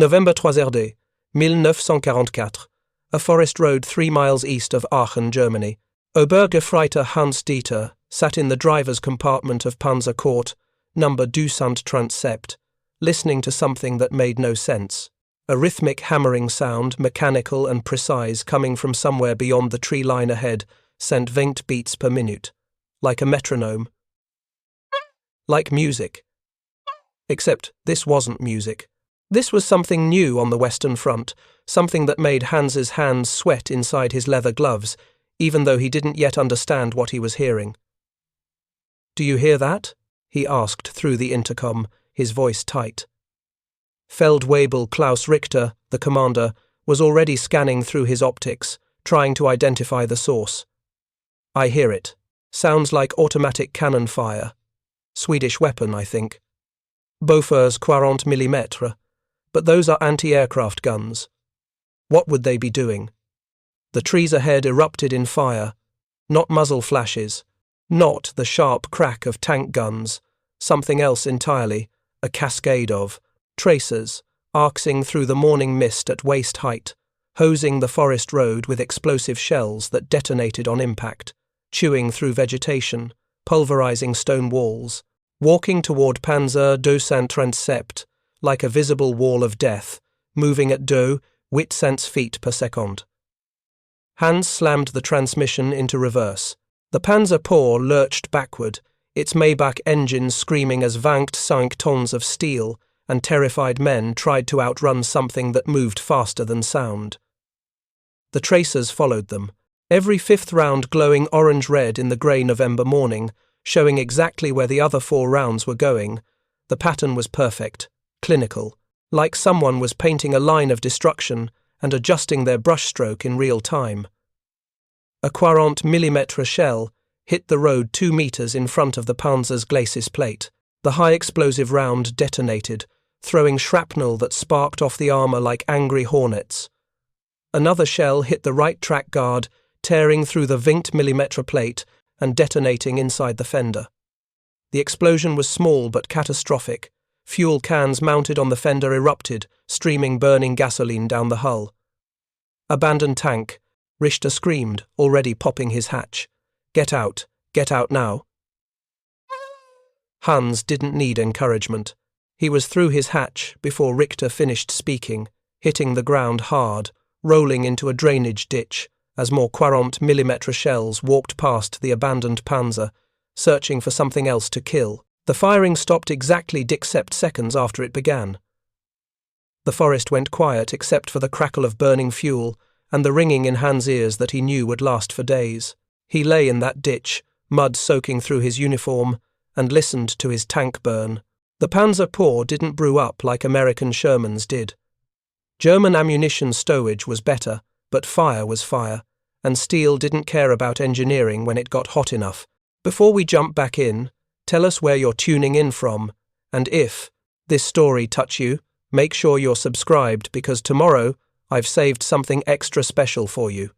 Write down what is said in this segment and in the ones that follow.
November 3 1944, a forest road 3 miles east of Aachen, Germany. Obergefreiter Hans Dieter sat in the driver's compartment of Panzer Court, number 237, listening to something that made no sense. A rhythmic hammering sound, mechanical and precise, coming from somewhere beyond the tree line ahead, sent 20 beats per minute. Like a metronome. Like music. Except this wasn't music. This was something new on the Western Front, something that made Hans's hands sweat inside his leather gloves, even though he didn't yet understand what he was hearing. "Do you hear that?" he asked through the intercom, his voice tight. Feldwebel Klaus Richter, the commander, was already scanning through his optics, trying to identify the source. "I hear it. Sounds like automatic cannon fire. Swedish weapon, I think. Bofors 40mm. But those are anti-aircraft guns. What would they be doing?" The trees ahead erupted in fire. Not muzzle flashes. Not the sharp crack of tank guns. Something else entirely. A cascade of tracers, arcsing through the morning mist at waist height, hosing the forest road with explosive shells that detonated on impact, chewing through vegetation, pulverizing stone walls, walking toward Panzer 237, like a visible wall of death, moving at 2,800 feet per second. Hans slammed the transmission into reverse. The Panzer IV lurched backward, its Maybach engines screaming as 25 tons of steel and terrified men tried to outrun something that moved faster than sound. The tracers followed them, every fifth round glowing orange-red in the grey November morning, showing exactly where the other 4 rounds were going. The pattern was perfect. Clinical, like someone was painting a line of destruction and adjusting their brushstroke in real time. A 40mm shell hit the road 2 meters in front of the Panzer's glacis plate. The high-explosive round detonated, throwing shrapnel that sparked off the armor like angry hornets. Another shell hit the right track guard, tearing through the 20mm plate and detonating inside the fender. The explosion was small but catastrophic. Fuel cans mounted on the fender erupted, streaming burning gasoline down the hull. "Abandoned tank," Richter screamed, already popping his hatch. Get out now." Hans didn't need encouragement. He was through his hatch before Richter finished speaking, hitting the ground hard, rolling into a drainage ditch, as more 40mm shells walked past the abandoned Panzer, searching for something else to kill. The firing stopped exactly dixsept seconds after it began. The forest went quiet except for the crackle of burning fuel and the ringing in Hans' ears that he knew would last for days. He lay in that ditch, mud soaking through his uniform, and listened to his tank burn. The Panzer IV didn't brew up like American Shermans did. German ammunition stowage was better, but fire was fire, and steel didn't care about engineering when it got hot enough. Before we jump back in, tell us where you're tuning in from, and if this story touched you, make sure you're subscribed because tomorrow I've saved something extra special for you.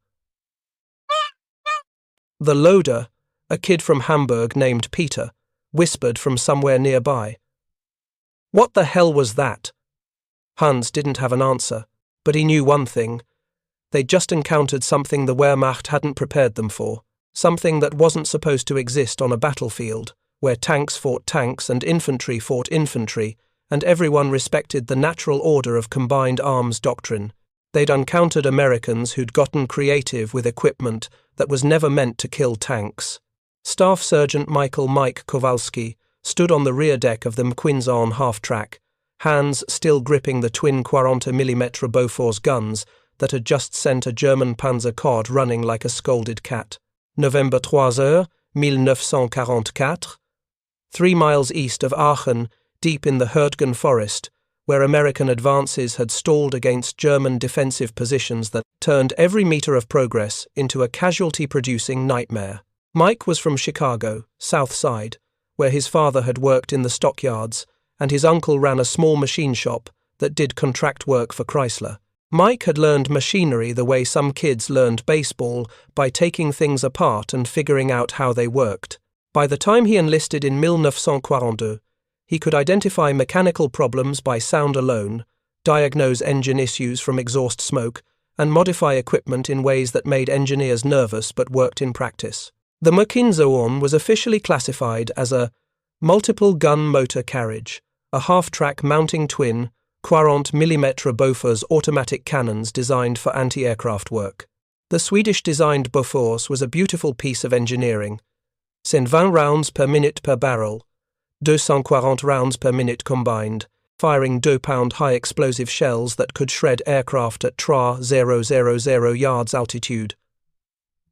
The loader, a kid from Hamburg named Peter, whispered from somewhere nearby. "What the hell was that?" Hans didn't have an answer, but he knew one thing. They'd just encountered something the Wehrmacht hadn't prepared them for, something that wasn't supposed to exist on a battlefield, where tanks fought tanks and infantry fought infantry, and everyone respected the natural order of combined arms doctrine. They'd encountered Americans who'd gotten creative with equipment that was never meant to kill tanks. Staff Sergeant Mike Kowalski stood on the rear deck of the McQuinzon half-track, hands still gripping the twin 40mm Bofors guns that had just sent a German Panzer cod running like a scolded cat. November 3 1944, 3 miles east of Aachen, deep in the Hürtgen Forest, where American advances had stalled against German defensive positions that turned every meter of progress into a casualty-producing nightmare. Mike was from Chicago, South Side, where his father had worked in the stockyards, and his uncle ran a small machine shop that did contract work for Chrysler. Mike had learned machinery the way some kids learned baseball, by taking things apart and figuring out how they worked. By the time he enlisted in 1942, he could identify mechanical problems by sound alone, diagnose engine issues from exhaust smoke, and modify equipment in ways that made engineers nervous but worked in practice. The Mckinzhorn was officially classified as a multiple gun motor carriage, a half-track mounting twin 40mm Bofors automatic cannons designed for anti-aircraft work. The Swedish-designed Bofors was a beautiful piece of engineering. 20 rounds per minute per barrel, 240 rounds per minute combined, firing 2-pound high-explosive shells that could shred aircraft at 3,000 yards altitude.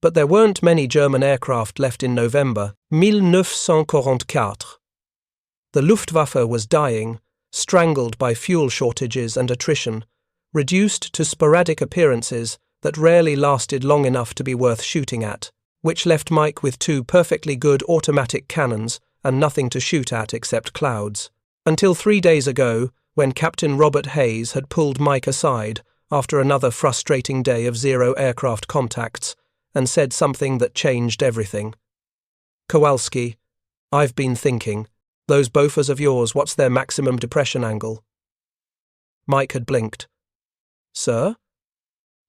But there weren't many German aircraft left in November 1944. The Luftwaffe was dying, strangled by fuel shortages and attrition, reduced to sporadic appearances that rarely lasted long enough to be worth shooting at, which left Mike with 2 perfectly good automatic cannons and nothing to shoot at except clouds. Until 3 days ago, when Captain Robert Hayes had pulled Mike aside after another frustrating day of 0 aircraft contacts and said something that changed everything. "Kowalski, I've been thinking, those Bofors of yours, what's their maximum depression angle?" Mike had blinked. "Sir?"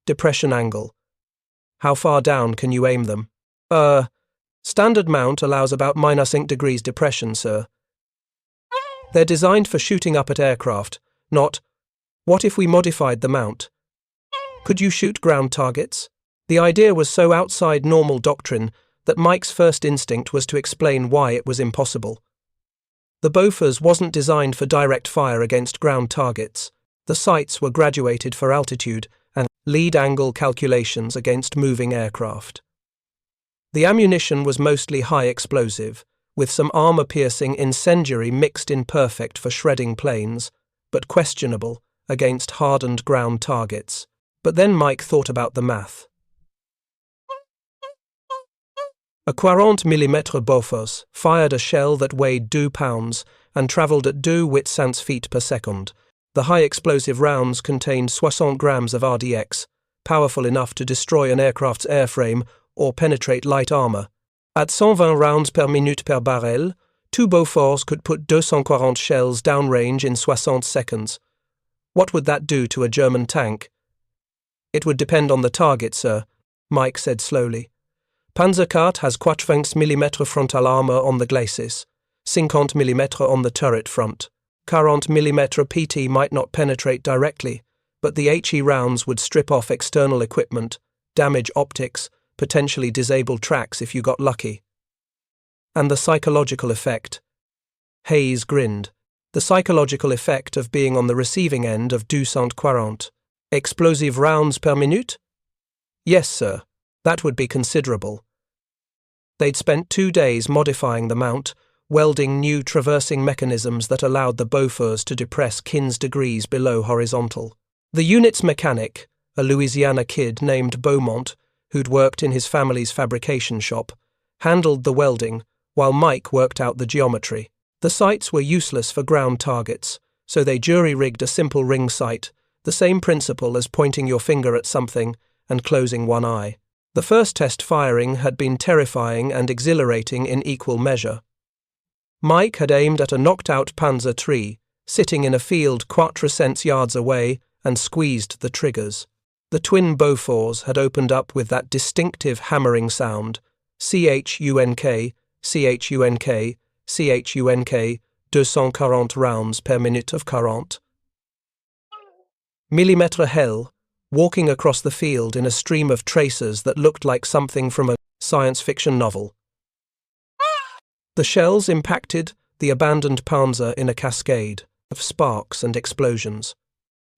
"Depression angle. How far down can you aim them?" Standard mount allows about -8 degrees depression, sir." "They're designed for shooting up at aircraft, not, what if we modified the mount? Could you shoot ground targets?" The idea was so outside normal doctrine that Mike's first instinct was to explain why it was impossible. The Bofors wasn't designed for direct fire against ground targets. The sights were graduated for altitude and lead angle calculations against moving aircraft. The ammunition was mostly high explosive, with some armor-piercing incendiary mixed in perfect for shredding planes, but questionable against hardened ground targets. But then Mike thought about the math. A 40mm Bofors fired a shell that weighed 2 pounds and travelled at 2,800 feet per second. The high-explosive rounds contained 60 grams of RDX, powerful enough to destroy an aircraft's airframe or penetrate light armour. At 120 rounds per minute per barrel, 2 Bofors could put 240 shells downrange in 60 seconds. What would that do to a German tank? "It would depend on the target, sir," Mike said slowly. "Panzer has 40mm frontal armour on the glacis, 50mm on the turret front. 40mm PT might not penetrate directly, but the HE rounds would strip off external equipment, damage optics, potentially disable tracks if you got lucky." "And the psychological effect?" Hayes grinned. "The psychological effect of being on the receiving end of 240 explosive rounds per minute?" "Yes, sir. That would be considerable." They'd spent 2 days modifying the mount, welding new traversing mechanisms that allowed the Bofors to depress Kins degrees below horizontal. The unit's mechanic, a Louisiana kid named Beaumont, who'd worked in his family's fabrication shop, handled the welding while Mike worked out the geometry. The sights were useless for ground targets, so they jury-rigged a simple ring sight, the same principle as pointing your finger at something and closing one eye. The first test firing had been terrifying and exhilarating in equal measure. Mike had aimed at a knocked-out Panzer III, sitting in a field 400 yards away, and squeezed the triggers. The twin Bofors had opened up with that distinctive hammering sound, CHUNK, CHUNK, CHUNK, 240 rounds per minute of 40 millimetre hell, walking across the field in a stream of tracers that looked like something from a science fiction novel. The shells impacted the abandoned Panzer in a cascade of sparks and explosions.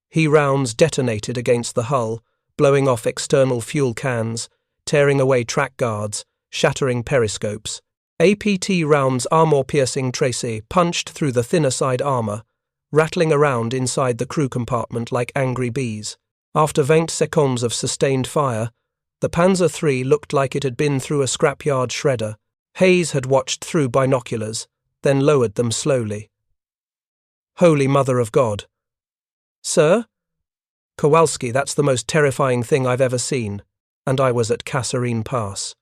He rounds detonated against the hull, blowing off external fuel cans, tearing away track guards, shattering periscopes. APT rounds armor-piercing tracer punched through the thinner side armor, rattling around inside the crew compartment like angry bees. After 20 seconds of sustained fire, the Panzer III looked like it had been through a scrapyard shredder. Hayes had watched through binoculars, then lowered them slowly. "Holy Mother of God." "Sir?" "Kowalski, that's the most terrifying thing I've ever seen." And I was at Kasserine Pass.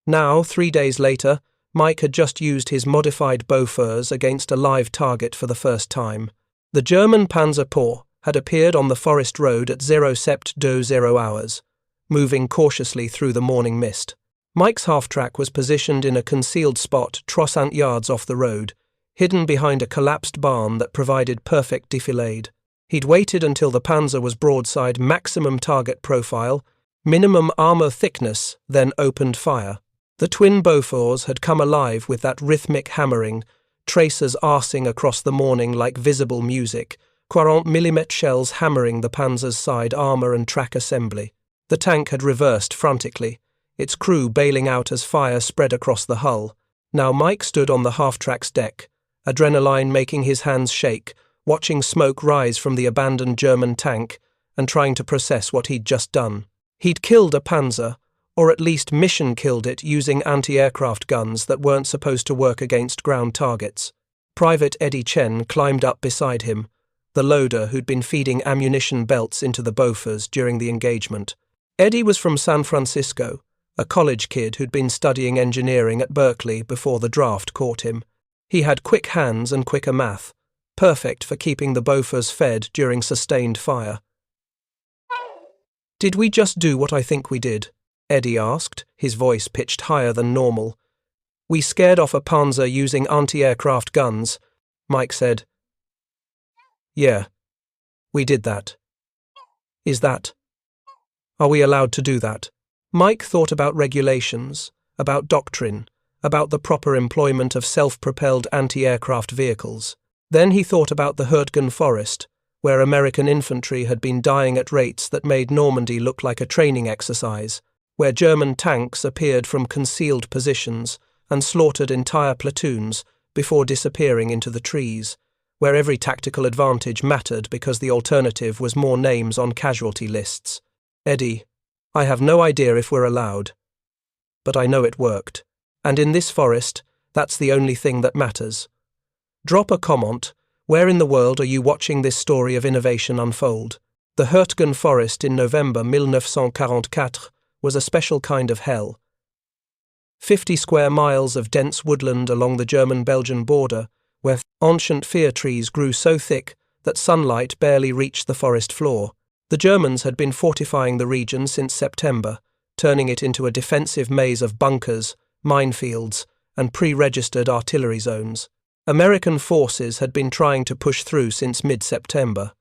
Now, 3 days later, Mike had just used his modified Bofors against a live target for the first time. The German Panzer IV, had appeared on the forest road at 07:20 hours, moving cautiously through the morning mist. Mike's half-track was positioned in a concealed spot 300 yards off the road, hidden behind a collapsed barn that provided perfect defilade. He'd waited until the Panzer was broadside maximum target profile, minimum armor thickness, then opened fire. The twin Bofors had come alive with that rhythmic hammering, tracers arsing across the morning like visible music, 40mm shells hammering the Panzer's side armor and track assembly. The tank had reversed frantically, its crew bailing out as fire spread across the hull. Now Mike stood on the half-track's deck, adrenaline making his hands shake, watching smoke rise from the abandoned German tank and trying to process what he'd just done. He'd killed a Panzer, or at least mission-killed it using anti-aircraft guns that weren't supposed to work against ground targets. Private Eddie Chen climbed up beside him, the loader who'd been feeding ammunition belts into the Bofors during the engagement. Eddie was from San Francisco, a college kid who'd been studying engineering at Berkeley before the draft caught him. He had quick hands and quicker math, perfect for keeping the Bofors fed during sustained fire. "Did we just do what I think we did?" Eddie asked, his voice pitched higher than normal. "We scared off a Panzer using anti-aircraft guns," Mike said. "Yeah, we did that. Are we allowed to do that?" Mike thought about regulations, about doctrine, about the proper employment of self-propelled anti-aircraft vehicles. Then he thought about the Hürtgen Forest, where American infantry had been dying at rates that made Normandy look like a training exercise, where German tanks appeared from concealed positions and slaughtered entire platoons before disappearing into the trees, where every tactical advantage mattered because the alternative was more names on casualty lists. "Eddie, I have no idea if we're allowed. But I know it worked. And in this forest, that's the only thing that matters. Drop a comment. Where in the world are you watching this story of innovation unfold? The Hürtgen Forest in November 1944 was a special kind of hell. 50 square miles of dense woodland along the German-Belgian border, where ancient fir trees grew so thick that sunlight barely reached the forest floor. The Germans had been fortifying the region since September, turning it into a defensive maze of bunkers, minefields, and pre-registered artillery zones. American forces had been trying to push through since mid-September.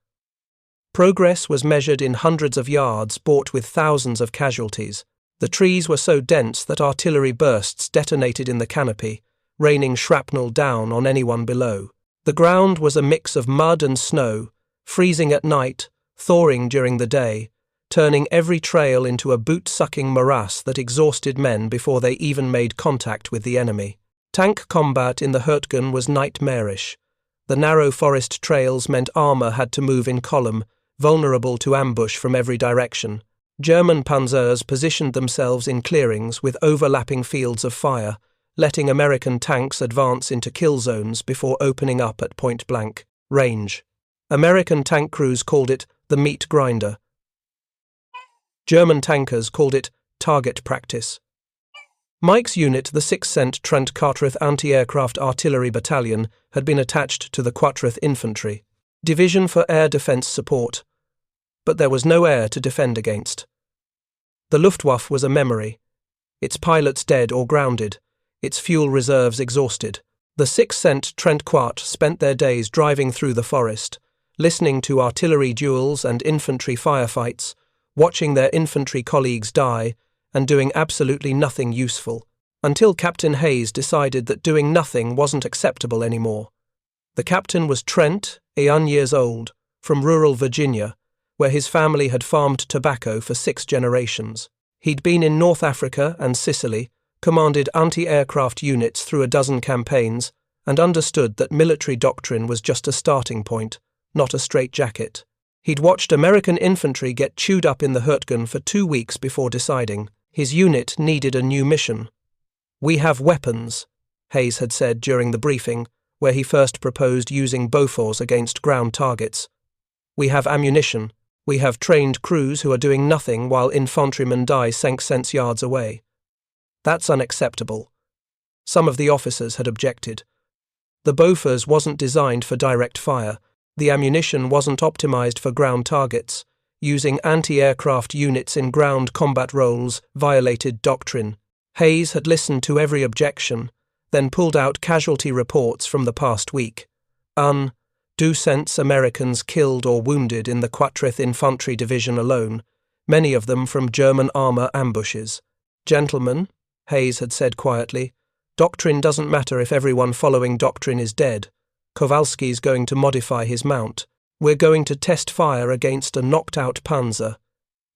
Progress was measured in hundreds of yards, bought with thousands of casualties. The trees were so dense that artillery bursts detonated in the canopy, raining shrapnel down on anyone below. The ground was a mix of mud and snow, freezing at night, thawing during the day, turning every trail into a boot-sucking morass that exhausted men before they even made contact with the enemy. Tank combat in the Hürtgen was nightmarish. The narrow forest trails meant armor had to move in column, vulnerable to ambush from every direction. German Panzers positioned themselves in clearings with overlapping fields of fire, letting American tanks advance into kill zones before opening up at point-blank range. American tank crews called it the meat grinder. German tankers called it target practice. Mike's unit, the 6th Cent Trent Carteret Anti-Aircraft Artillery Battalion, had been attached to the 40th Infantry Division for Air Defense Support, but there was no air to defend against. The Luftwaffe was a memory, its pilots dead or grounded, its fuel reserves exhausted. The 6th Cent Trent Quart spent their days driving through the forest, listening to artillery duels and infantry firefights, watching their infantry colleagues die, and doing absolutely nothing useful, until Captain Hayes decided that doing nothing wasn't acceptable anymore. The captain was Trent, a young years old, from rural Virginia, where his family had farmed tobacco for 6 generations. He'd been in North Africa and Sicily, commanded anti-aircraft units through a dozen campaigns, and understood that military doctrine was just a starting point, not a straitjacket. He'd watched American infantry get chewed up in the Hürtgen for 2 weeks before deciding his unit needed a new mission. "We have weapons," Hayes had said during the briefing, where he first proposed using Bofors against ground targets. "We have ammunition. We have trained crews who are doing nothing while infantrymen die 500 yards away. That's unacceptable." Some of the officers had objected. The Bofors wasn't designed for direct fire. The ammunition wasn't optimized for ground targets. Using anti-aircraft units in ground combat roles violated doctrine. Hayes had listened to every objection, then pulled out casualty reports from the past week. 200 Americans killed or wounded in the 40th Infantry Division alone, many of them from German armor ambushes. Gentlemen, Hayes had said quietly, doctrine doesn't matter if everyone following doctrine is dead. Kowalski's going to modify his mount. We're going to test fire against a knocked-out Panzer.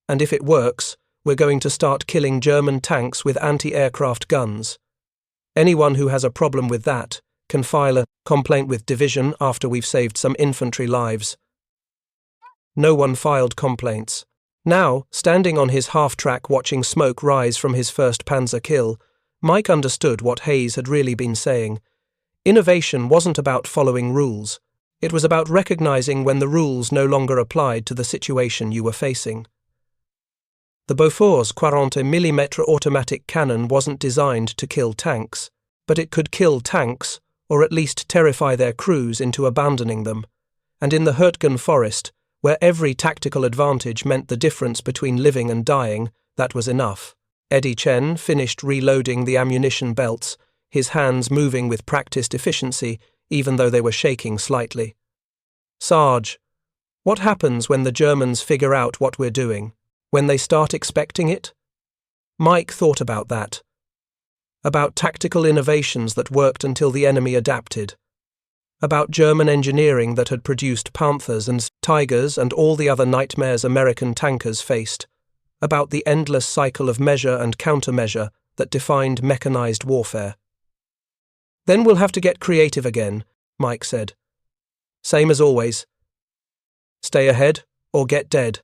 And if it works, we're going to start killing German tanks with anti-aircraft guns. Anyone who has a problem with that can file a complaint with division after we've saved some infantry lives. No one filed complaints. Now, standing on his half-track watching smoke rise from his first Panzer kill, Mike understood what Hayes had really been saying. Innovation wasn't about following rules. It was about recognizing when the rules no longer applied to the situation you were facing. The Bofors 40mm automatic cannon wasn't designed to kill tanks, but it could kill tanks, or at least terrify their crews into abandoning them. And in the Hürtgen Forest, where every tactical advantage meant the difference between living and dying, that was enough. Eddie Chen finished reloading the ammunition belts, his hands moving with practiced efficiency, even though they were shaking slightly. Sarge, what happens when the Germans figure out what we're doing? When they start expecting it? Mike thought about that. About tactical innovations that worked until the enemy adapted. About German engineering that had produced Panthers and Tigers and all the other nightmares American tankers faced. About the endless cycle of measure and countermeasure that defined mechanized warfare. Then we'll have to get creative again, Mike said. Same as always. Stay ahead or get dead.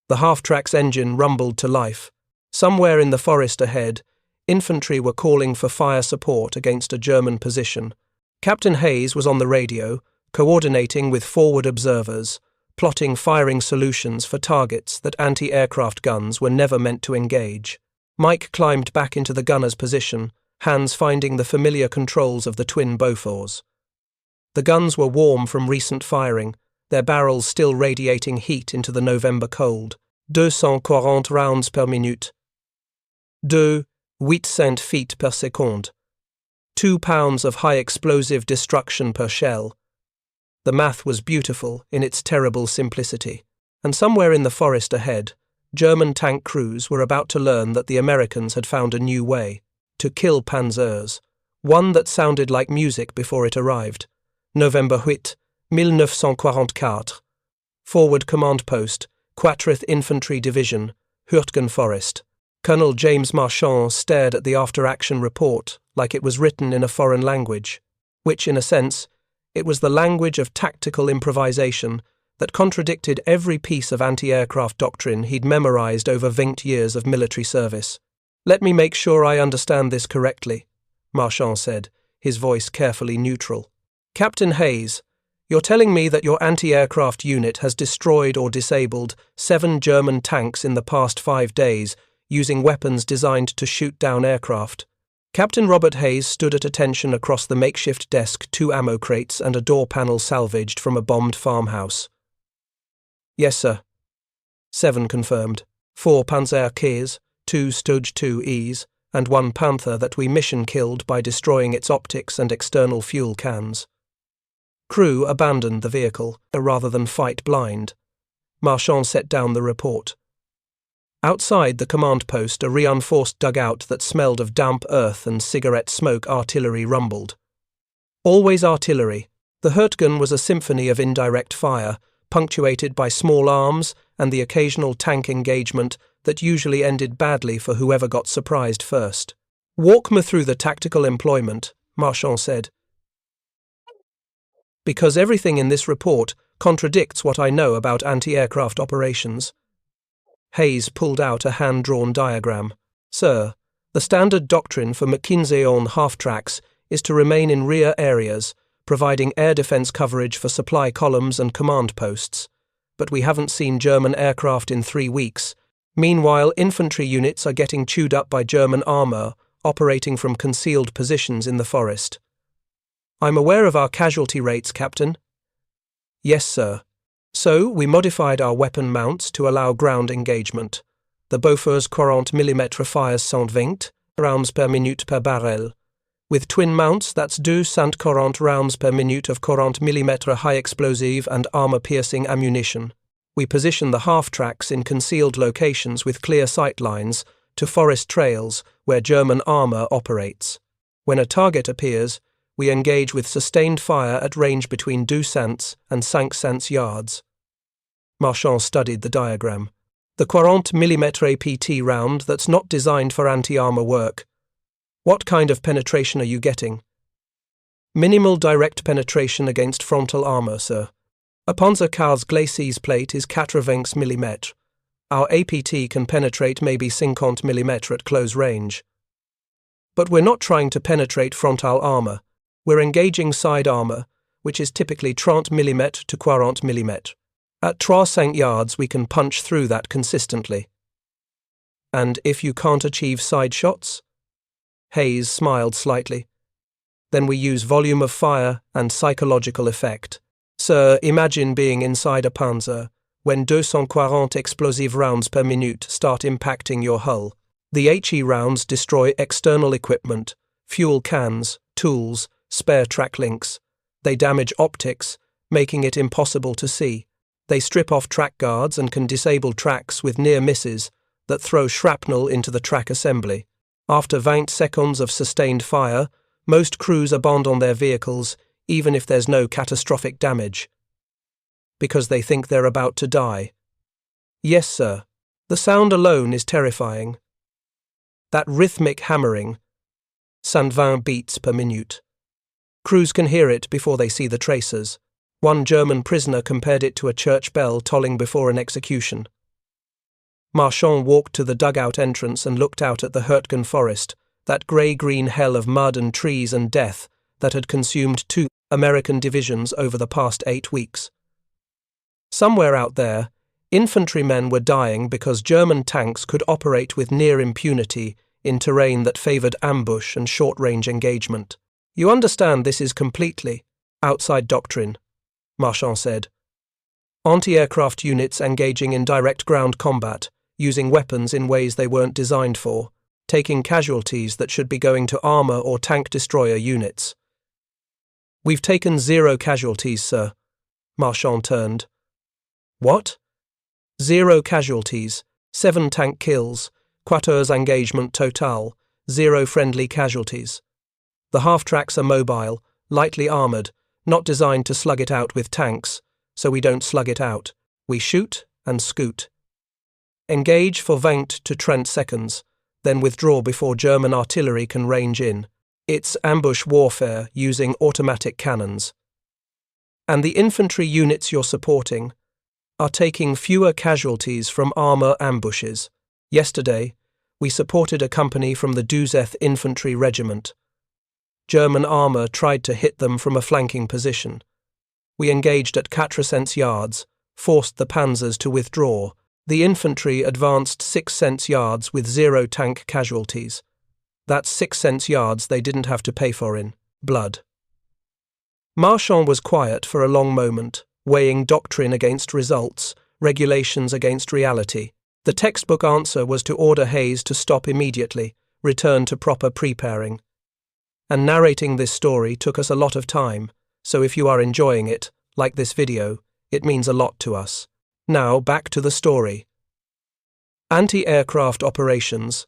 The half-track's engine rumbled to life. Somewhere in the forest ahead, infantry were calling for fire support against a German position. Captain Hayes was on the radio, coordinating with forward observers, plotting firing solutions for targets that anti-aircraft guns were never meant to engage. Mike climbed back into the gunner's position, hands finding the familiar controls of the twin Bofors. The guns were warm from recent firing, their barrels still radiating heat into the November cold. 240 rounds per minute. 800 feet per seconde. 2 pounds of high explosive destruction per shell. The math was beautiful in its terrible simplicity. And somewhere in the forest ahead, German tank crews were about to learn that the Americans had found a new way to kill Panzers, one that sounded like music before it arrived. November 8, 1944. Forward Command Post, 40th Infantry Division, Hürtgen Forest. Colonel James Marchand stared at the after-action report like it was written in a foreign language, which, in a sense, it was the language of tactical improvisation that contradicted every piece of anti-aircraft doctrine he'd memorized over 20 years of military service. Let me make sure I understand this correctly, Marchand said, his voice carefully neutral. Captain Hayes, you're telling me that your anti-aircraft unit has destroyed or disabled 7 German tanks in the past 5 days using weapons designed to shoot down aircraft. Captain Robert Hayes stood at attention across the makeshift desk, 2 ammo crates and a door panel salvaged from a bombed farmhouse. Yes, sir. 7 confirmed. 4 Panzer Ks, 2 Stug 2Es, and 1 Panther that we mission killed by destroying its optics and external fuel cans. Crew abandoned the vehicle, rather than fight blind. Marchand set down the report. Outside the command post, a reinforced dugout that smelled of damp earth and cigarette smoke artillery rumbled. Always artillery. The Hürtgen was a symphony of indirect fire, punctuated by small arms and the occasional tank engagement that usually ended badly for whoever got surprised first. Walk me through the tactical employment, Marchand said. Because everything in this report contradicts what I know about anti-aircraft operations. Hayes pulled out a hand-drawn diagram. Sir, the standard doctrine for McKinsey-owned half-tracks is to remain in rear areas, providing air defense coverage for supply columns and command posts. But we haven't seen German aircraft in 3 weeks. Meanwhile, infantry units are getting chewed up by German armor, operating from concealed positions in the forest. I'm aware of our casualty rates, Captain. Yes, sir. So, we modified our weapon mounts to allow ground engagement. The Bofors 40mm fires 120 rounds per minute per barrel. With twin mounts, that's 240 rounds per minute of 40mm high explosive and armor-piercing ammunition. We position the half-tracks in concealed locations with clear sight lines to forest trails where German armor operates. When a target appears, we engage with sustained fire at range between 200 and 500 yards. Marchand studied the diagram. The 40mm APT round that's not designed for anti-armor work. What kind of penetration are you getting? Minimal direct penetration against frontal armor, sir. A Panzer Karl's Glacis plate is 80 mm. Our APT can penetrate maybe 50 mm at close range. But we're not trying to penetrate frontal armor. We're engaging side armor, which is typically 30 mm to 40 mm. At 300 yards, we can punch through that consistently. And if you can't achieve side shots? Hayes smiled slightly. Then we use volume of fire and psychological effect. Sir, imagine being inside a Panzer when 240 explosive rounds per minute start impacting your hull. The HE rounds destroy external equipment, fuel cans, tools, spare track links. They damage optics, making it impossible to see. They strip off track guards and can disable tracks with near misses that throw shrapnel into the track assembly. After 20 seconds of sustained fire, most crews abandon their vehicles even if there's no catastrophic damage, because they think they're about to die. Yes, sir. The sound alone is terrifying. That rhythmic hammering, 120 beats per minute. Crews can hear it before they see the tracers. One German prisoner compared it to a church bell tolling before an execution. Marchand walked to the dugout entrance and looked out at the Hürtgen Forest, that grey-green hell of mud and trees and death that had consumed 2 American divisions over the past 8 weeks. Somewhere out there, infantrymen were dying because German tanks could operate with near impunity in terrain that favoured ambush and short-range engagement. You understand this is completely outside doctrine, Marchand said. Anti-aircraft units engaging in direct ground combat, using weapons in ways they weren't designed for, taking casualties that should be going to armor or tank destroyer units. We've taken 0 casualties, sir. Marchand turned. What? 0 casualties, 7 tank kills, 14 engagement total, 0 friendly casualties. The half-tracks are mobile, lightly armoured, not designed to slug it out with tanks, so we don't slug it out. We shoot and scoot. Engage for 20 to 30 seconds, then withdraw before German artillery can range in. It's ambush warfare using automatic cannons. And the infantry units you're supporting are taking fewer casualties from armour ambushes. Yesterday, we supported a company from the 20th Infantry Regiment. German armour tried to hit them from a flanking position. We engaged at 400 yards, forced the Panzers to withdraw. The infantry advanced 600 yards with 0 tank casualties. That's 600 yards they didn't have to pay for in blood. Marchand was quiet for a long moment, weighing doctrine against results, regulations against reality. The textbook answer was to order Hayes to stop immediately, return to proper preparing. And narrating this story took us a lot of time, so if you are enjoying it, like this video, it means a lot to us. Now back to the story. Anti-aircraft operations.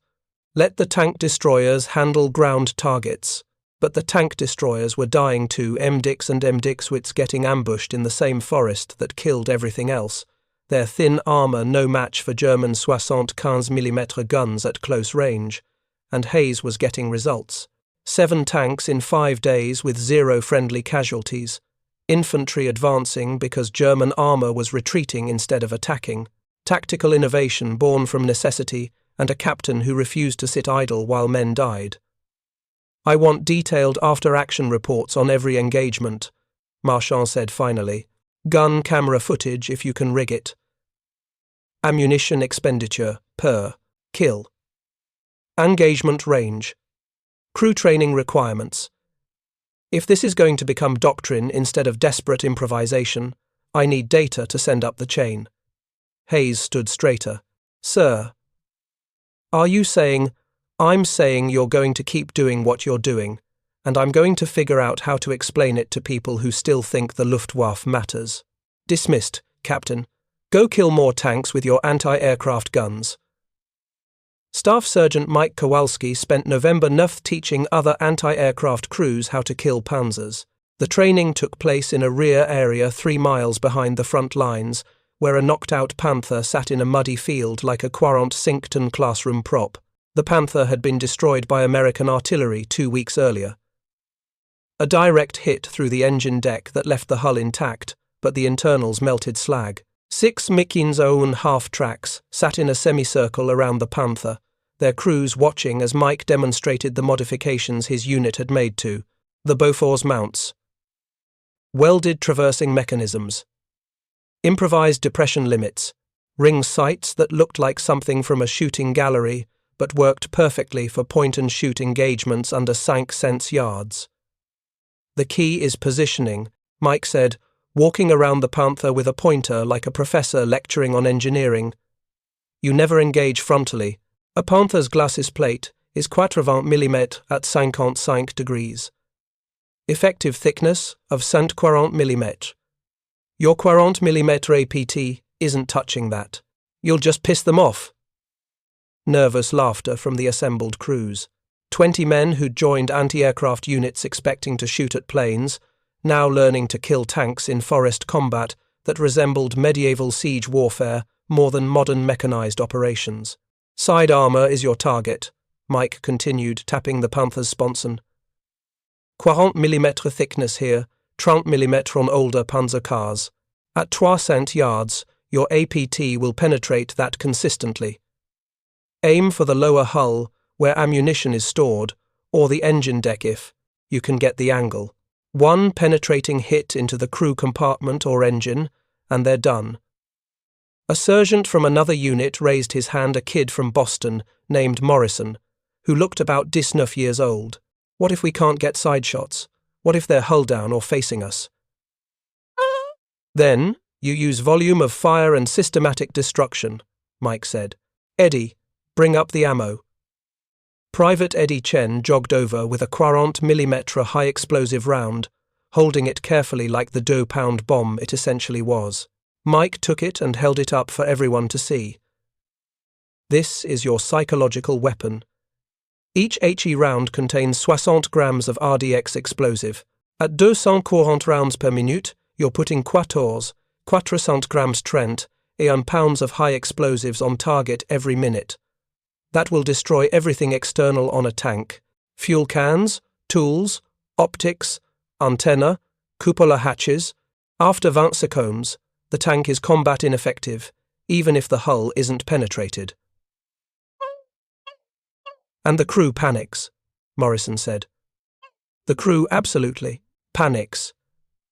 Let the tank destroyers handle ground targets, but the tank destroyers were dying too, MDIX and MDIXwits getting ambushed in the same forest that killed everything else, their thin armour no match for German 75mm guns at close range, and Hayes was getting results. 7 tanks in 5 days with 0 friendly casualties, infantry advancing because German armour was retreating instead of attacking, tactical innovation born from necessity, and a captain who refused to sit idle while men died. I want detailed after-action reports on every engagement, Marchand said finally. Gun camera footage if you can rig it. Ammunition expenditure per kill. Engagement range. Crew training requirements. If this is going to become doctrine instead of desperate improvisation, I need data to send up the chain. Hayes stood straighter. Sir. Are you saying, I'm saying you're going to keep doing what you're doing, and I'm going to figure out how to explain it to people who still think the Luftwaffe matters. Dismissed, Captain. Go kill more tanks with your anti-aircraft guns. Staff Sergeant Mike Kowalski spent November 9th teaching other anti-aircraft crews how to kill Panzers. The training took place in a rear area 3 miles behind the front lines, where a knocked-out Panther sat in a muddy field like a Quarant Sinkton classroom prop. The Panther had been destroyed by American artillery 2 weeks earlier. A direct hit through the engine deck that left the hull intact, but the internals melted slag. 6 Mickey's own half-tracks sat in a semicircle around the Panther, their crews watching as Mike demonstrated the modifications his unit had made to the Bofors mounts. Welded traversing mechanisms. Improvised depression limits. Ring sights that looked like something from a shooting gallery, but worked perfectly for point-and-shoot engagements under 5 cents yards. The key is positioning, Mike said, walking around the Panther with a pointer like a professor lecturing on engineering. You never engage frontally. A Panther's glacis plate is 40mm at 55 degrees. Effective thickness of 140mm. Your 40mm APT isn't touching that. You'll just piss them off. Nervous laughter from the assembled crews. 20 men who'd joined anti-aircraft units expecting to shoot at planes, now learning to kill tanks in forest combat that resembled medieval siege warfare more than modern mechanized operations. Side armor is your target, Mike continued, tapping the Panther's sponson. 40mm thickness here, 30mm on older Panzer cars. At 300 yards, your APT will penetrate that consistently. Aim for the lower hull, where ammunition is stored, or the engine deck if you can get the angle. 1 penetrating hit into the crew compartment or engine, and they're done. A sergeant from another unit raised his hand, a kid from Boston named Morrison, who looked about 19 years old. What if we can't get side shots? What if they're hull down or facing us? Then, you use volume of fire and systematic destruction, Mike said. Eddie, bring up the ammo. Private Eddie Chen jogged over with a 40mm high-explosive round, holding it carefully like the 2-pound bomb it essentially was. Mike took it and held it up for everyone to see. This is your psychological weapon. Each HE round contains 60 grams of RDX explosive. At 240 rounds per minute, you're putting 400 grams Trent et 1 pounds of high explosives on target every minute. That will destroy everything external on a tank. Fuel cans, tools, optics, antenna, cupola hatches. After 20 seconds, the tank is combat ineffective, even if the hull isn't penetrated. And the crew panics, Morrison said. The crew absolutely panics,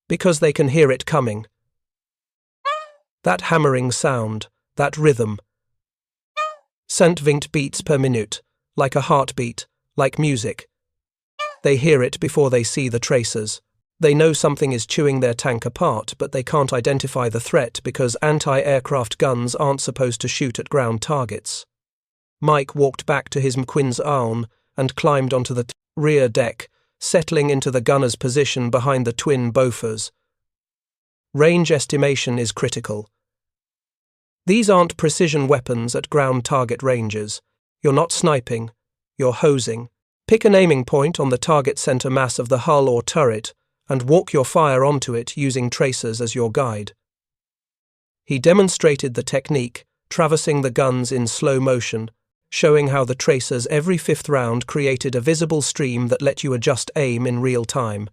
because they can hear it coming. That hammering sound, that rhythm. 120 beats per minute, like a heartbeat, like music. They hear it before they see the tracers. They know something is chewing their tank apart, but they can't identify the threat because anti-aircraft guns aren't supposed to shoot at ground targets. Mike walked back to his McQueen's own and climbed onto the rear deck, settling into the gunner's position behind the twin Bofors. Range estimation is critical. These aren't precision weapons at ground target ranges. You're not sniping, you're hosing. Pick an aiming point on the target center mass of the hull or turret and walk your fire onto it using tracers as your guide. He demonstrated the technique, traversing the guns in slow motion, showing how the tracers every 5th round created a visible stream that let you adjust aim in real time,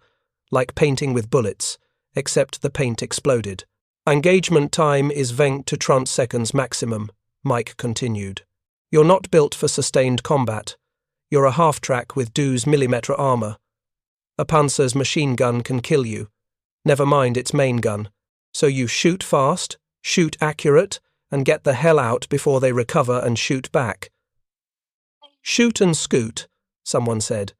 like painting with bullets, except the paint exploded. Engagement time is 20 to 30 seconds maximum, Mike continued. You're not built for sustained combat. You're a half-track with 2mm armor. A Panzer's machine gun can kill you, never mind its main gun. So you shoot fast, shoot accurate, and get the hell out before they recover and shoot back. Shoot and scoot, someone said.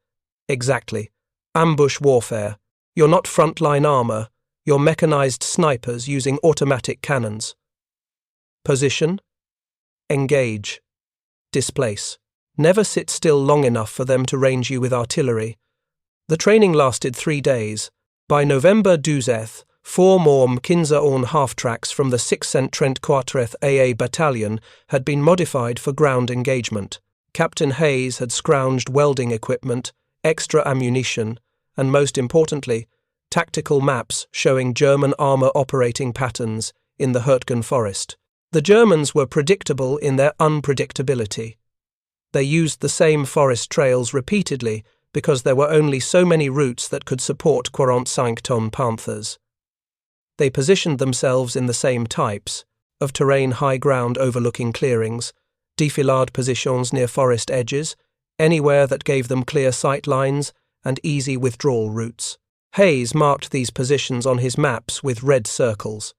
Exactly. Ambush warfare. You're not frontline armor. your mechanized snipers using automatic cannons. Position: engage. Displace. Never sit still long enough for them to range you with artillery. The training lasted 3 days. By November 12th, 4 more Mkinza-on half-tracks from the 6th Trent Quartreth AA Battalion had been modified for ground engagement. Captain Hayes had scrounged welding equipment, extra ammunition, and most importantly, tactical maps showing German armour operating patterns in the Hürtgen Forest. The Germans were predictable in their unpredictability. They used the same forest trails repeatedly because there were only so many routes that could support 45-ton Panthers. They positioned themselves in the same types of terrain: high ground overlooking clearings, defilade positions near forest edges, anywhere that gave them clear sight lines and easy withdrawal routes. Hayes marked these positions on his maps with red circles.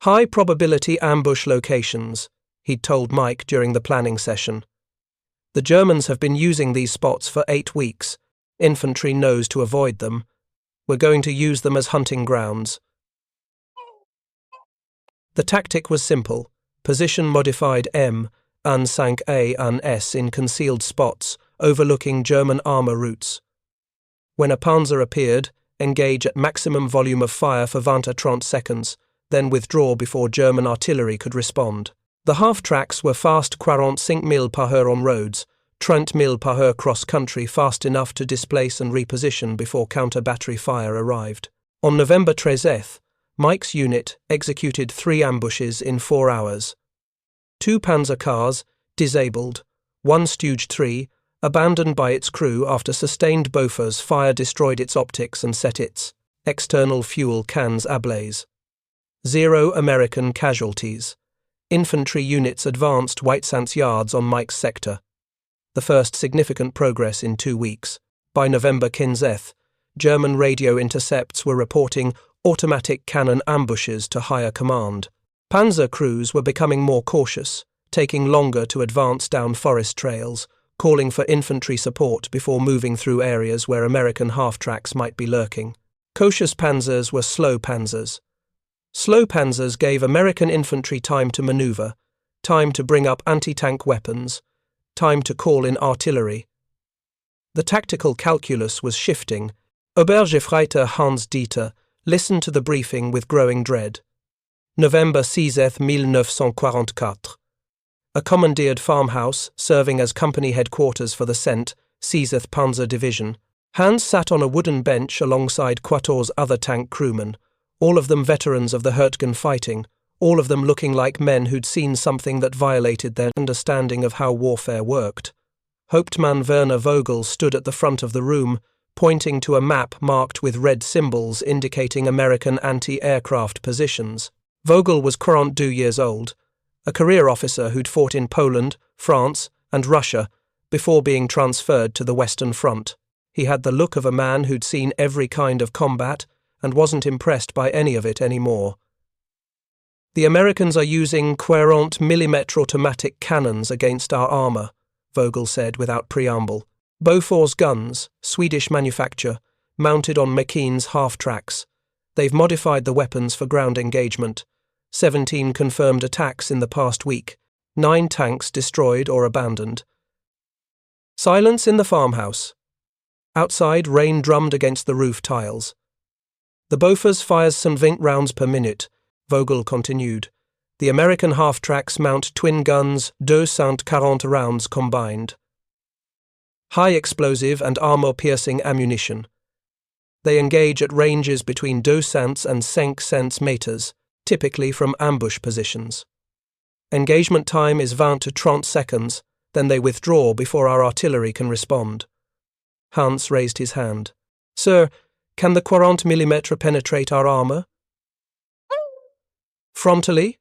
High probability ambush locations, he'd told Mike during the planning session. The Germans have been using these spots for 8 weeks. Infantry knows to avoid them. We're going to use them as hunting grounds. The tactic was simple: position modified M, un-5 A, un-S in concealed spots, overlooking German armour routes. When a Panzer appeared, engage at maximum volume of fire for 20-30 seconds, then withdraw before German artillery could respond. The half-tracks were fast 45 mil per heure on roads, 30 mil per heure cross-country, fast enough to displace and reposition before counter-battery fire arrived. On November 13th, Mike's unit executed 3 ambushes in 4 hours. 2 Panzer cars, disabled, 1 Stooge 3, abandoned by its crew after sustained Bofors fire destroyed its optics and set its external fuel cans ablaze. 0 American casualties. Infantry units advanced Whitesants Yards on Mike's sector. The first significant progress in 2 weeks. By November 15th, German radio intercepts were reporting automatic cannon ambushes to higher command. Panzer crews were becoming more cautious, taking longer to advance down forest trails, calling for infantry support before moving through areas where American half-tracks might be lurking. Cautious panzers were slow panzers. Slow panzers gave American infantry time to maneuver, time to bring up anti-tank weapons, time to call in artillery. The tactical calculus was shifting. Obergefreiter Hans Dieter listened to the briefing with growing dread. November 6, 1944. A commandeered farmhouse, serving as company headquarters for the Cent, 6th Panzer Division. Hans sat on a wooden bench alongside Quator's other tank crewmen, all of them veterans of the Hürtgen fighting, all of them looking like men who'd seen something that violated their understanding of how warfare worked. Hauptmann Werner Vogel stood at the front of the room, pointing to a map marked with red symbols indicating American anti-aircraft positions. Vogel was 42 years old, a career officer who'd fought in Poland, France, and Russia before being transferred to the Western Front. He had the look of a man who'd seen every kind of combat and wasn't impressed by any of it anymore. "The Americans are using 40mm automatic cannons against our armour," Vogel said without preamble. "Bofors guns, Swedish manufacture, mounted on McKean's half-tracks. They've modified the weapons for ground engagement. 17 confirmed attacks in the past week, 9 tanks destroyed or abandoned." Silence in the farmhouse. Outside, rain drummed against the roof tiles. "The Bofors fires some 20 rounds per minute," Vogel continued. "The American half-tracks mount twin guns, 240 rounds combined. High explosive and armor-piercing ammunition. They engage at ranges between 200 and 500 meters, typically from ambush positions. Engagement time is 20 to 30 seconds, then they withdraw before our artillery can respond." Hans raised his hand. "Sir, can the 40mm penetrate our armour?" "Frontally?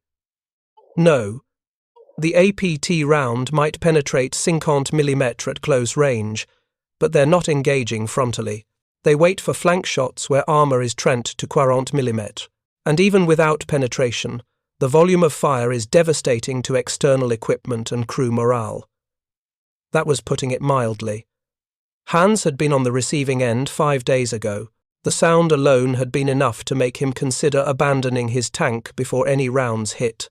No. The APT round might penetrate 50mm at close range, but they're not engaging frontally. They wait for flank shots where armour is trent to 40mm. And even without penetration, the volume of fire is devastating to external equipment and crew morale." That was putting it mildly. Hans had been on the receiving end 5 days ago. The sound alone had been enough to make him consider abandoning his tank before any rounds hit.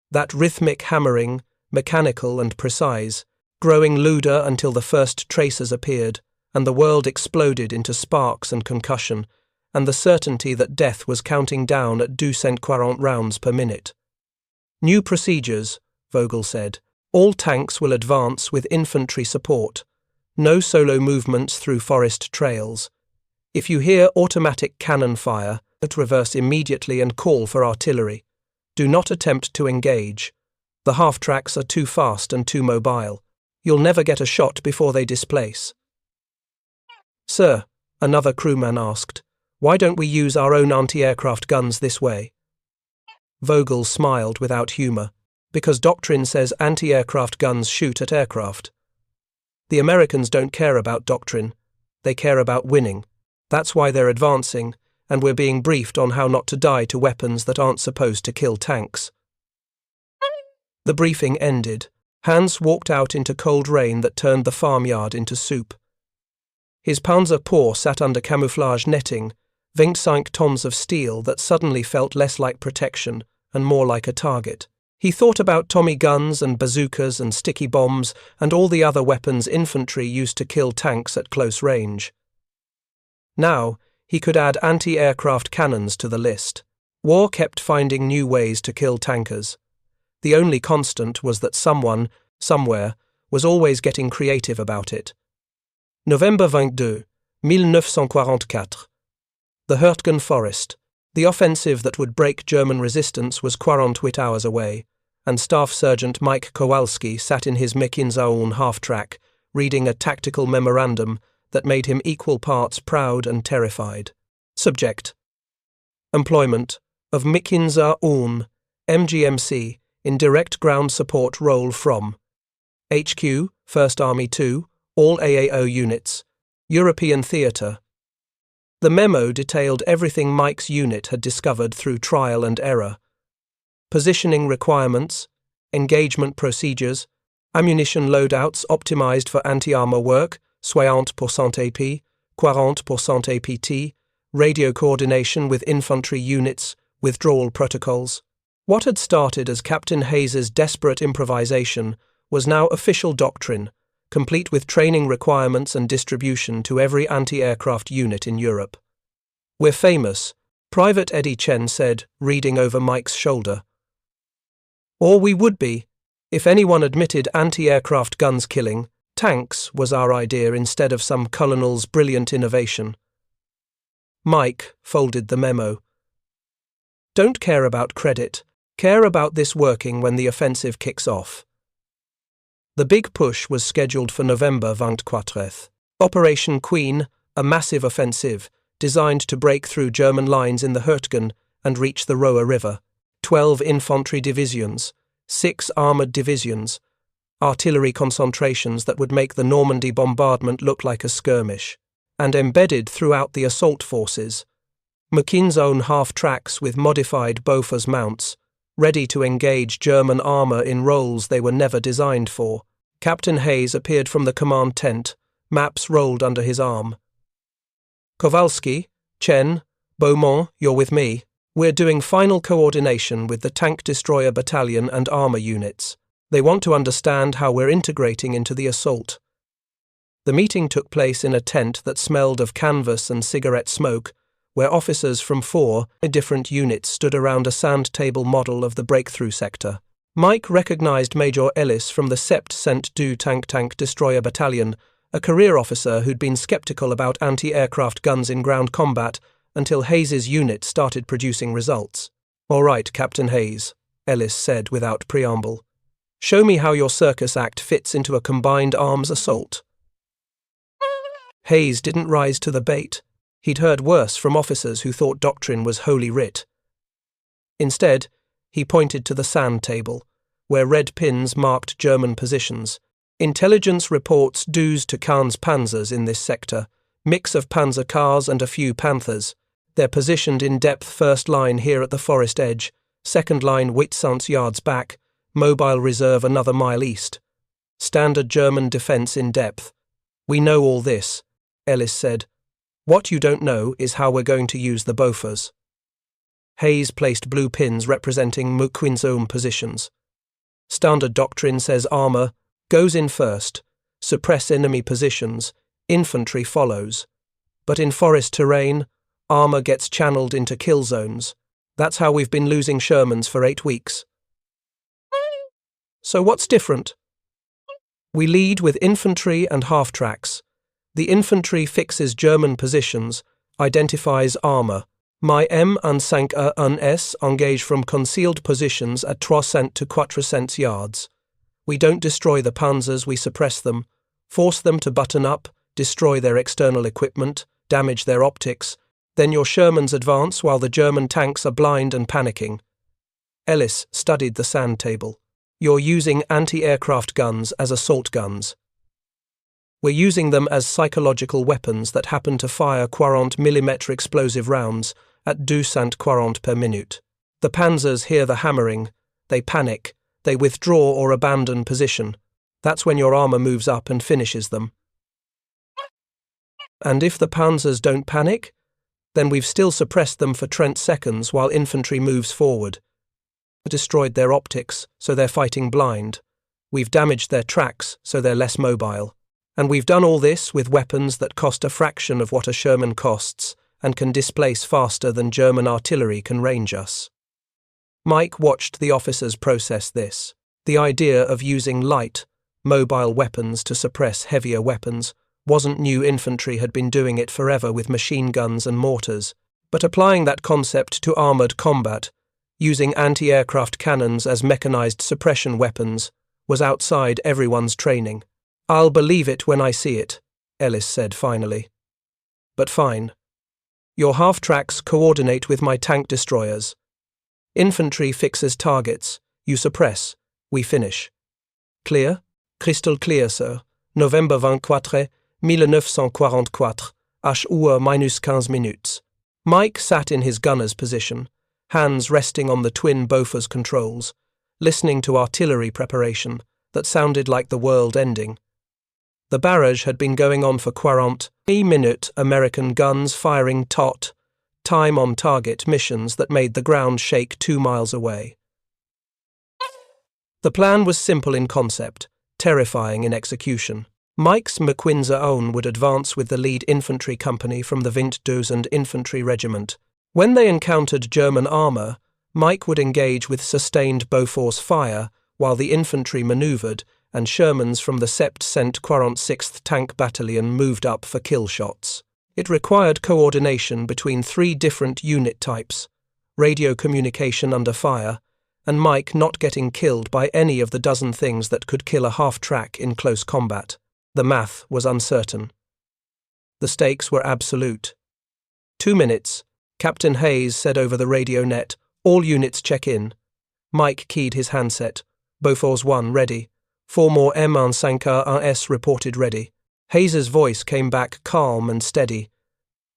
That rhythmic hammering, mechanical and precise, growing lewder until the first traces appeared, and the world exploded into sparks and concussion, and the certainty that death was counting down at 240 rounds per minute. New procedures, Vogel said. All tanks will advance with infantry support. No solo movements through forest trails. If you hear automatic cannon fire, reverse immediately and call for artillery. Do not attempt to engage. The half-tracks are too fast and too mobile. You'll never get a shot before they displace. Sir, another crewman asked, why don't we use our own anti-aircraft guns this way? Vogel smiled without humour. Because doctrine says anti-aircraft guns shoot at aircraft. The Americans don't care about doctrine. They care about winning. That's why they're advancing, and we're being briefed on how not to die to weapons that aren't supposed to kill tanks. The briefing ended. Hans walked out into cold rain that turned the farmyard into soup. His Panzer paw sat under camouflage netting, 25 tons of steel that suddenly felt less like protection and more like a target. He thought about Tommy guns and bazookas and sticky bombs and all the other weapons infantry used to kill tanks at close range. Now, he could add anti-aircraft cannons to the list. War kept finding new ways to kill tankers. The only constant was that someone, somewhere, was always getting creative about it. November 22, 1944. The Hürtgen Forest. The offensive that would break German resistance was 48 hours away, and Staff Sergeant Mike Kowalski sat in his Mechinsaun half-track, reading a tactical memorandum that made him equal parts proud and terrified. Subject: Employment of Mechinsaun, MGMC, in direct ground support role from HQ, 1st Army 2, all AAO units, European Theatre. The memo detailed everything Mike's unit had discovered through trial and error. Positioning requirements, engagement procedures, ammunition loadouts optimized for anti-armor work, 60% AP, 40% APT, radio coordination with infantry units, withdrawal protocols. What had started as Captain Hayes's desperate improvisation was now official doctrine, complete with training requirements and distribution to every anti-aircraft unit in Europe. We're famous, Private Eddie Chen said, reading over Mike's shoulder. Or we would be, if anyone admitted anti-aircraft guns killing, tanks was our idea instead of some colonel's brilliant innovation. Mike folded the memo. Don't care about credit, care about this working when the offensive kicks off. The big push was scheduled for November 24. Operation Queen, a massive offensive, designed to break through German lines in the Hürtgen and reach the Roer River. 12 infantry divisions, 6 armoured divisions, artillery concentrations that would make the Normandy bombardment look like a skirmish, and embedded throughout the assault forces. Mechinsaun half-tracks with modified Bofors mounts, ready to engage German armour in roles they were never designed for. Captain Hayes appeared from the command tent, maps rolled under his arm. Kowalski, Chen, Beaumont, you're with me. We're doing final coordination with the tank destroyer battalion and armour units. They want to understand how we're integrating into the assault. The meeting took place in a tent that smelled of canvas and cigarette smoke, where officers from 4 different units stood around a sand table model of the breakthrough sector. Mike recognized Major Ellis from the Sept Cent Du Tank Destroyer Battalion, a career officer who'd been skeptical about anti-aircraft guns in ground combat until Hayes's unit started producing results. All right, Captain Hayes, Ellis said without preamble. Show me how your circus act fits into a combined arms assault. Hayes didn't rise to the bait. He'd heard worse from officers who thought doctrine was holy writ. Instead, he pointed to the sand table, where red pins marked German positions. Intelligence reports dues to Kahn's Panzers in this sector, mix of Panzer cars and a few Panthers. They're positioned in depth first line here at the forest edge, second line Whitsunce yards back, mobile reserve another mile east. Standard German defence in depth. We know all this, Ellis said. What you don't know is how we're going to use the Bofors. Hayes placed blue pins representing McQueen's positions. Standard doctrine says armor goes in first, suppress enemy positions, infantry follows. But in forest terrain, armor gets channeled into kill zones. That's how we've been losing Shermans for 8 weeks. So what's different? We lead with infantry and half-tracks. The infantry fixes German positions, identifies armor. My M151S engage from concealed positions at 300 to 400 yards. We don't destroy the Panzers, we suppress them, force them to button up, destroy their external equipment, damage their optics. Then your Shermans advance while the German tanks are blind and panicking. Ellis studied the sand table. You're using anti-aircraft guns as assault guns. We're using them as psychological weapons that happen to fire 40mm explosive rounds at 240 per minute. The Panzers hear the hammering, they panic, they withdraw or abandon position. That's when your armor moves up and finishes them. And if the Panzers don't panic, then we've still suppressed them for 30 seconds while infantry moves forward. We've destroyed their optics, so they're fighting blind. We've damaged their tracks, so they're less mobile. And we've done all this with weapons that cost a fraction of what a Sherman costs and can displace faster than German artillery can range us. Mike watched the officers process this. The idea of using light, mobile weapons to suppress heavier weapons wasn't new. Infantry had been doing it forever with machine guns and mortars. But applying that concept to armoured combat, using anti-aircraft cannons as mechanized suppression weapons, was outside everyone's training. I'll believe it when I see it, Ellis said finally. But fine. Your half-tracks coordinate with my tank destroyers. Infantry fixes targets. You suppress. We finish. Clear? Crystal clear, sir. November 24, 1944, h-15 minutes. Mike sat in his gunner's position, hands resting on the twin Bofors controls, listening to artillery preparation that sounded like the world ending. The barrage had been going on for 40 minutes, American guns firing time-on-target missions that made the ground shake 2 miles away. The plan was simple in concept, terrifying in execution. Mike's McQueen's own would advance with the lead infantry company from the 2000 Infantry Regiment. When they encountered German armour, Mike would engage with sustained Boforsfire while the infantry manoeuvred and Shermans from the Sept Cent 46th Tank Battalion moved up for kill shots. It required coordination between 3 different unit types, radio communication under fire, and Mike not getting killed by any of the dozen things that could kill a half-track in close combat. The math was uncertain. The stakes were absolute. 2 minutes, Captain Hayes said over the radio net, all units check in. Mike keyed his handset. Bofors 1 ready. 4 more M151S reported ready. Hayes's voice came back calm and steady.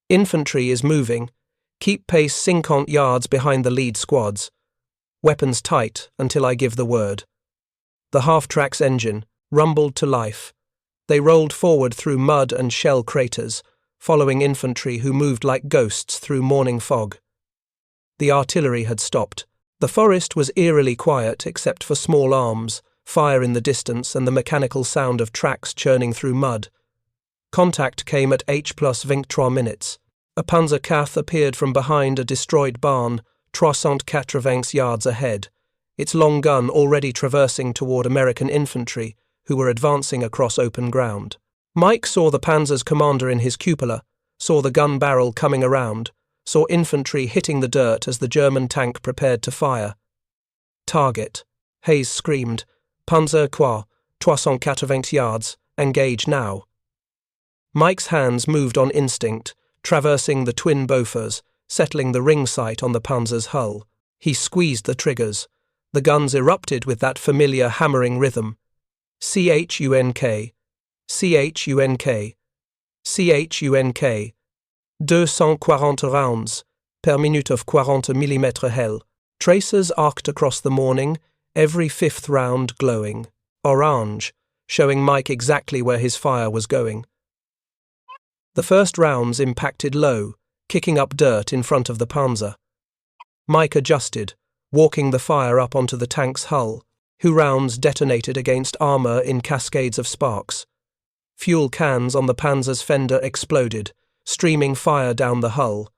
Infantry is moving. Keep pace 50 yards behind the lead squads. Weapons tight until I give the word. The half-track's engine rumbled to life. They rolled forward through mud and shell craters, following infantry who moved like ghosts through morning fog. The artillery had stopped. The forest was eerily quiet except for small arms, fire in the distance and the mechanical sound of tracks churning through mud. Contact came at h+23 minutes. A Panzer Kath appeared from behind a destroyed barn, 380 yards ahead, its long gun already traversing toward American infantry, who were advancing across open ground. Mike saw the Panzer's commander in his cupola, saw the gun barrel coming around, saw infantry hitting the dirt as the German tank prepared to fire. Target. Hayes screamed. Panzer quoi, 380 yards, engage now. Mike's hands moved on instinct, traversing the twin Bofors, settling the ring sight on the Panzer's hull. He squeezed the triggers. The guns erupted with that familiar hammering rhythm. CHUNK, CHUNK, CHUNK. 240 rounds, per minute of 40mm hell. Tracers arced across the morning, every 5th round glowing. Orange, showing Mike exactly where his fire was going. The first rounds impacted low, kicking up dirt in front of the Panzer. Mike adjusted, walking the fire up onto the tank's hull, whose rounds detonated against armor in cascades of sparks. Fuel cans on the Panzer's fender exploded, streaming fire down the hull.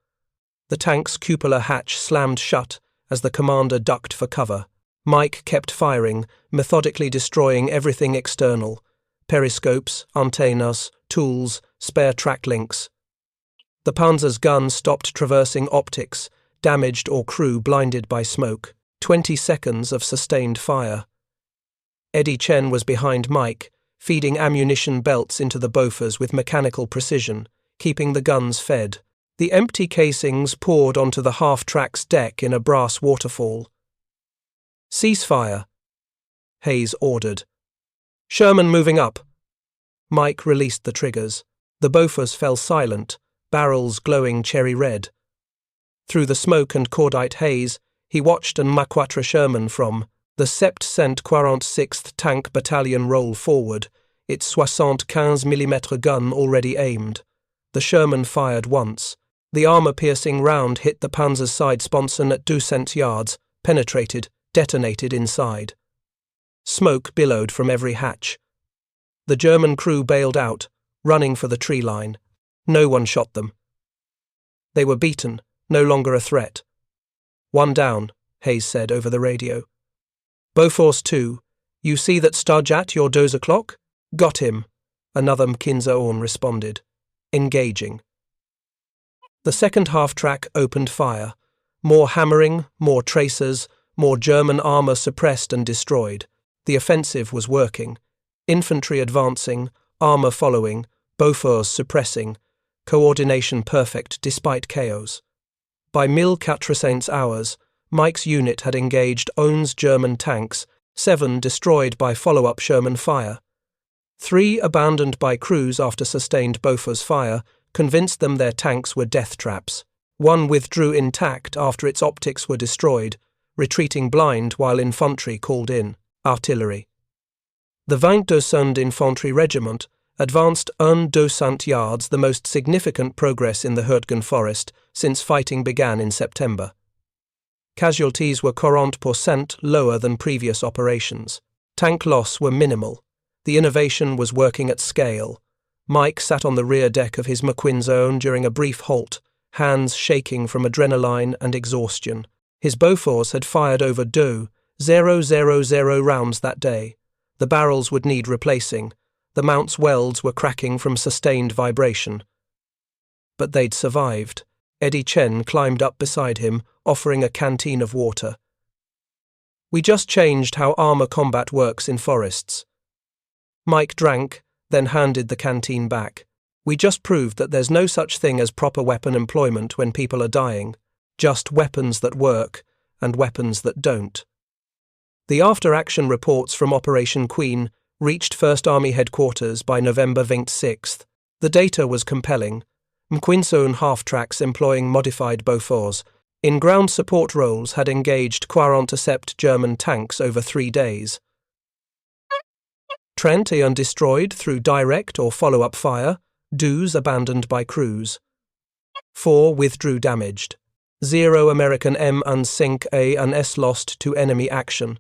The tank's cupola hatch slammed shut as the commander ducked for cover. Mike kept firing, methodically destroying everything external: periscopes, antennas, tools, spare track links. The Panzer's gun stopped traversing optics, damaged or crew blinded by smoke. 20 seconds of sustained fire. Eddie Chen was behind Mike, feeding ammunition belts into the Bofors with mechanical precision, keeping the guns fed. The empty casings poured onto the half-track's deck in a brass waterfall. "Ceasefire," Hayes ordered. "Sherman moving up." Mike released the triggers. The Bofors fell silent, barrels glowing cherry red. Through the smoke and cordite haze, he watched an Maquatre Sherman from the 746th Tank Battalion roll forward, its 75mm gun already aimed. The Sherman fired once. The armor-piercing round hit the Panzer's side sponson at 200 yards, penetrated, detonated inside. Smoke billowed from every hatch. The German crew bailed out, running for the tree line. No one shot them. They were beaten, no longer a threat. "One down," Hayes said over the radio. "Bofors 2, you see that Starjat your 2 o'clock? Got him," another Mkinza responded. "Engaging." The second half-track opened fire. More hammering, more tracers, more German armor suppressed and destroyed. The offensive was working. Infantry advancing, armor following, Bofors suppressing, coordination perfect despite chaos. By 1400 hours, Mike's unit had engaged Ohn's German tanks, 7 destroyed by follow-up Sherman fire. 3 abandoned by crews after sustained Bofors fire, convinced them their tanks were death traps. 1 withdrew intact after its optics were destroyed, retreating blind while infantry called in artillery. The 22nd Infantry Regiment advanced 200 yards, the most significant progress in the Hürtgen Forest since fighting began in September. Casualties were 40% lower than previous operations. Tank loss were minimal. The innovation was working at scale. Mike sat on the rear deck of his McQueen during a brief halt, hands shaking from adrenaline and exhaustion. His Bofors had fired over 2,000 rounds that day. The barrels would need replacing. The mount's welds were cracking from sustained vibration. But they'd survived. Eddie Chen climbed up beside him, offering a canteen of water. "We just changed how armor combat works in forests." Mike drank, then handed the canteen back. "We just proved that there's no such thing as proper weapon employment when people are dying. Just weapons that work, and weapons that don't." The after-action reports from Operation Queen reached 1st Army Headquarters by November 26th. The data was compelling. McQueen half-tracks employing modified Bofors in ground support roles had engaged 47 German tanks over 3 days. Trent and destroyed through direct or follow-up fire, 2 abandoned by crews. 4 withdrew damaged. 0 American M and Sink A and S lost to enemy action.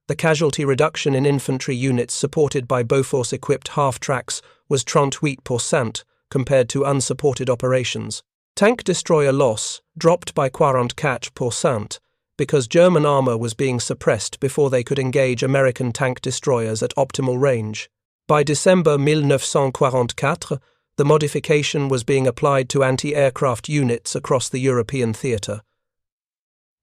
The casualty reduction in infantry units supported by Bofors-equipped half-tracks was 38% compared to unsupported operations. Tank destroyer loss dropped by 44% because German armor was being suppressed before they could engage American tank destroyers at optimal range. By December 1944, the modification was being applied to anti-aircraft units across the European theatre.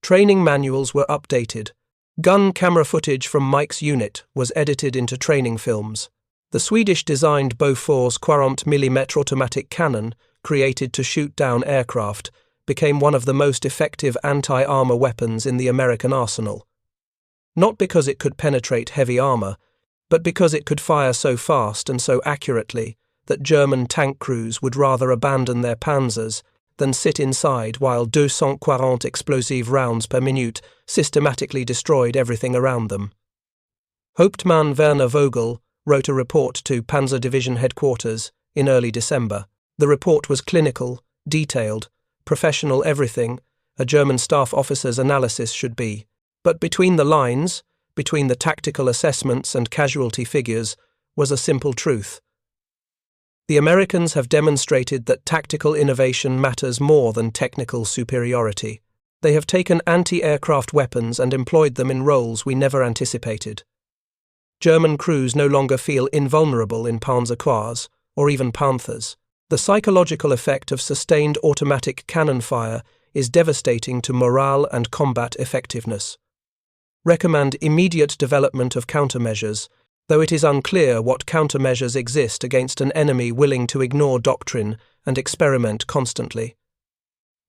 Training manuals were updated. Gun camera footage from Mike's unit was edited into training films. The Swedish-designed Bofors 40mm automatic cannon, created to shoot down aircraft, became one of the most effective anti-armor weapons in the American arsenal. Not because it could penetrate heavy armor, but because it could fire so fast and so accurately that German tank crews would rather abandon their Panzers than sit inside while 240 explosive rounds per minute systematically destroyed everything around them. Hauptmann Werner Vogel wrote a report to Panzer Division headquarters in early December. The report was clinical, detailed, professional everything a German staff officer's analysis should be. But between the lines, between the tactical assessments and casualty figures, was a simple truth. The Americans have demonstrated that tactical innovation matters more than technical superiority. They have taken anti-aircraft weapons and employed them in roles we never anticipated. German crews no longer feel invulnerable in Panzer or even Panthers. The psychological effect of sustained automatic cannon fire is devastating to morale and combat effectiveness. Recommend immediate development of countermeasures, though it is unclear what countermeasures exist against an enemy willing to ignore doctrine and experiment constantly.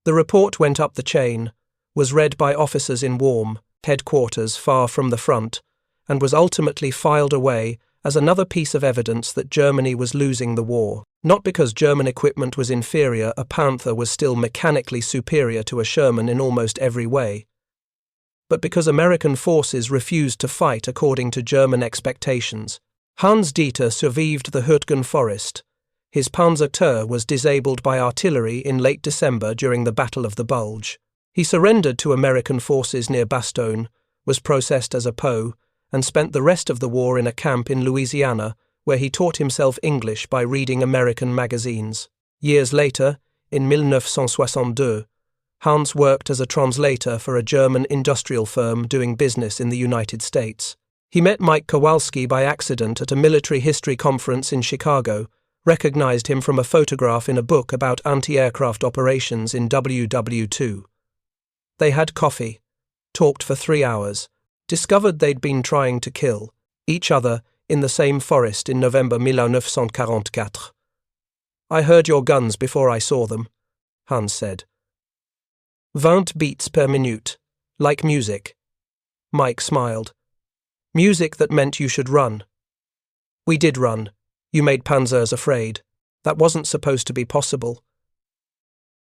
The report went up the chain, was read by officers in warm headquarters far from the front, and was ultimately filed away as another piece of evidence that Germany was losing the war. Not because German equipment was inferior, a Panther was still mechanically superior to a Sherman in almost every way, but because American forces refused to fight according to German expectations. Hans Dieter survived the Hürtgen Forest. His Panzer was disabled by artillery in late December during the Battle of the Bulge. He surrendered to American forces near Bastogne, was processed as a POW, and spent the rest of the war in a camp in Louisiana, where he taught himself English by reading American magazines. Years later, in 1962, Hans worked as a translator for a German industrial firm doing business in the United States. He met Mike Kowalski by accident at a military history conference in Chicago, recognized him from a photograph in a book about anti-aircraft operations in WW2. They had coffee, talked for 3 hours, discovered they'd been trying to kill each other in the same forest in November 1944. "I heard your guns before I saw them," Hans said. 20 beats per minute, like music. Mike smiled. Music that meant you should run. We did run. You made Panzers afraid. That wasn't supposed to be possible.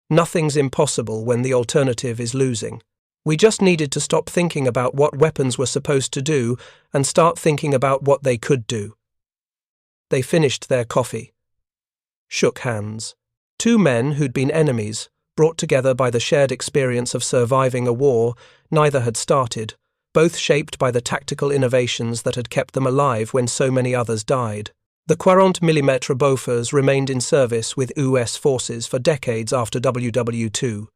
Nothing's impossible when the alternative is losing. We just needed to stop thinking about what weapons were supposed to do and start thinking about what they could do. They finished their coffee. Shook hands. Two men who'd been enemies, brought together by the shared experience of surviving a war neither had started, both shaped by the tactical innovations that had kept them alive when so many others died. The 40mm Bofors remained in service with US forces for decades after WW2.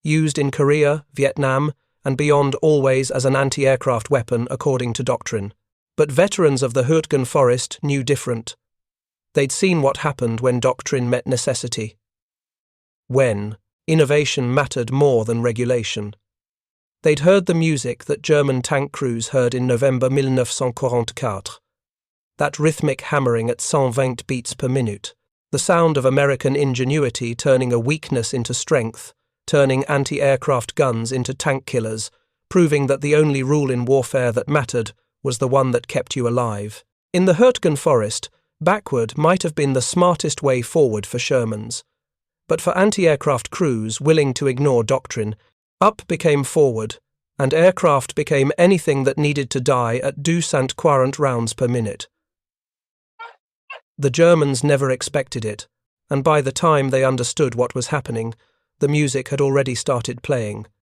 Used in Korea, Vietnam, and beyond always as an anti-aircraft weapon according to doctrine. But veterans of the Hürtgen Forest knew different. They'd seen what happened when doctrine met necessity. When innovation mattered more than regulation. They'd heard the music that German tank crews heard in November 1944. That rhythmic hammering at 120 beats per minute. The sound of American ingenuity turning a weakness into strength, turning anti-aircraft guns into tank killers, proving that the only rule in warfare that mattered was the one that kept you alive. In the Hürtgen Forest, backward might have been the smartest way forward for Shermans. But for anti-aircraft crews willing to ignore doctrine, up became forward, and aircraft became anything that needed to die at 240 rounds per minute. The Germans never expected it, and by the time they understood what was happening, the music had already started playing.